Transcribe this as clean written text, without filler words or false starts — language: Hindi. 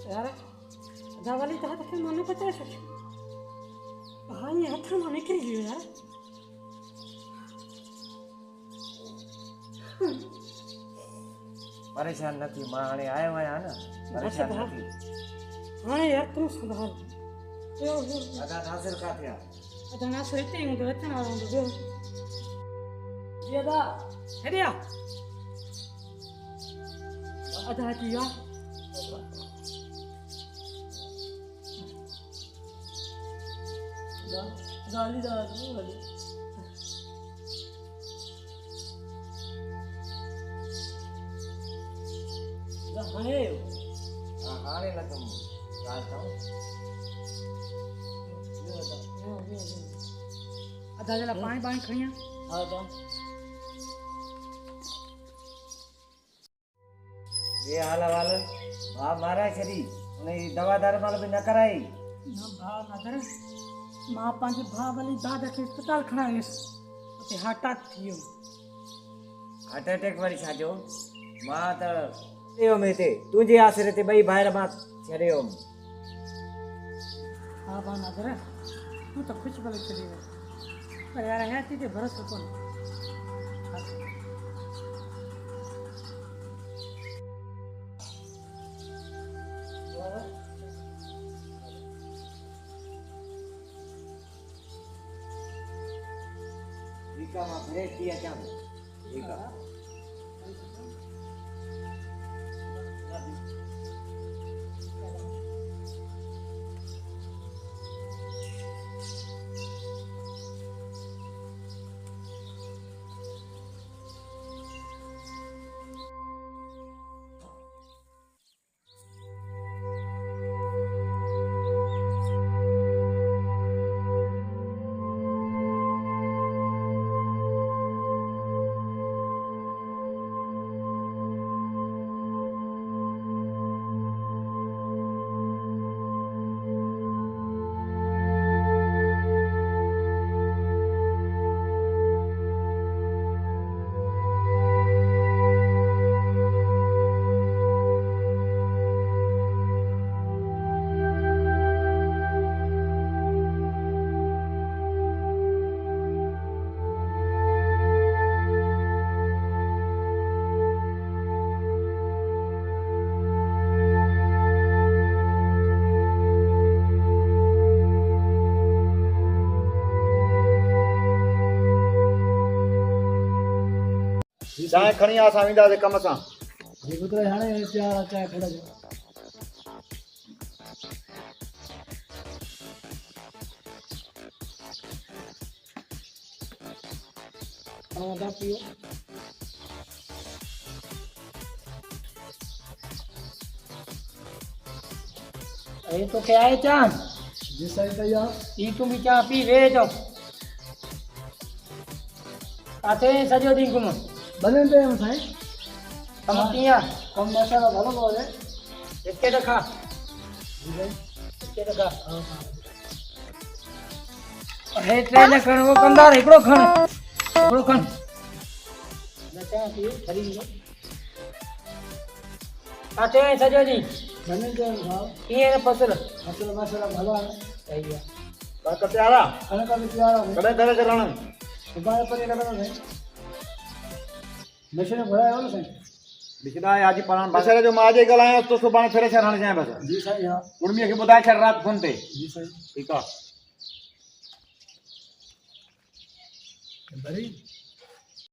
यार दवाली तो हाथ मन पचास हाँ ये हाथ में निकल गयो यार परेशान नहीं मां हाणे आयो आया ना परेशान नहीं हाँ यार तुम संभाल अदा नासिर का थिया अदा नासिर इते हूं तो अचण वारो हूंदो ॿियो जी अदा हेॾिया अदा अची वियो गाली दा गाली हाणे हाणे न तुम ॻाल्हि अदा जरा पाणी पाणी खणी आ हा अदा ये हाल वाल भाव मारा छरी उन दवा दारू भी न कराई न भाव न करे मां पंहिंजे भाउ वाली दादा खे अस्पताल खणाए वियुसि उते हार्ट अटैक थी वियो हार्ट अटैक वरी छा जो मां त देव में ते तुंहिंजे आसिरे ते ॿई ॿाहिरि मां छॾियो हा भाउ न करे तूं त ख़ुशि भले छॾी वियो पर यार हयाती ते भरोसो कोन्हे ठीकु आहे मां फ्रेश थी अचां ठीकु आहे चांहि खणी आ असां वेंदासीं कम सां जी पुत्र हाणे चांहि थोड़ा जो अदा पियो ये तो क्या है चांद जी सही तैयार ई तुम भी चाह पी वे जो आते सजो दिन घुम बने पे हम साईं कम किया कम मसाला भलो बोले एके टका जी भाई एके टका हे ट्रेन खण वो कंदार एकड़ो खण नचा पी खरी आते सजो दिन बने जो भाव ये फसल मसाला भलो है सही है बात करते आ रहा कने का तैयार है कड़े करे चलाना सुबह पर ये लगना है मशीन भराया हो ना सही दिखदा है आज पाण बसरे जो मां जे गलायो तो सुबान फिर से रहण जाए बस जी सही हां उर्मी के बुधाए छड़ रात फोन पे जी सही ठीक है बड़ी